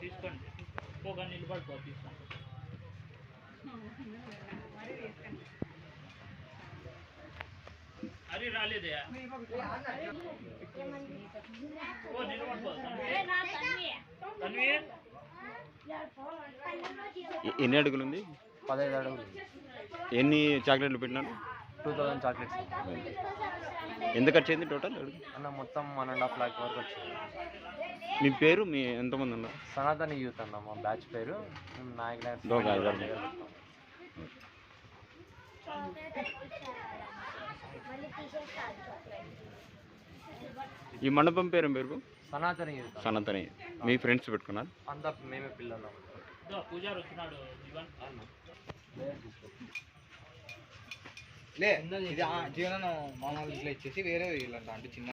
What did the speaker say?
తీసుకోండి పోగా నిలబడిపో తీసుకోండి అరే రాలేదే ఓ నిలబడిపో తన్వి ఎన్ని అడుగులు ఉంది? 15 అడుగులు. ఎన్ని చాక్లెట్లు పెట్టినారు? 2000 చాక్లెట్స్. ఎంత ఖర్చు అయింది టోటల్? అన్న మొత్తం 1.5 lakh వరకు వచ్చింది. మీ పేరు, మీ ఎంతమంది ఉన్నారు? సనాతన యూత్ అన్న మా బ్యాచ్ పేరు. నాయక్ ఈ మండపం పేరు పేరు సనాతన యూత్. సనాతన. మీ ఫ్రెండ్స్ పెట్టుకున్నారు? అంతా మేమే పిల్లలు. పూజారి వచ్చినాడు జీవనం మామూలు ఇట్లా ఇచ్చేసి వేరే వీళ్ళంట అంటే చిన్న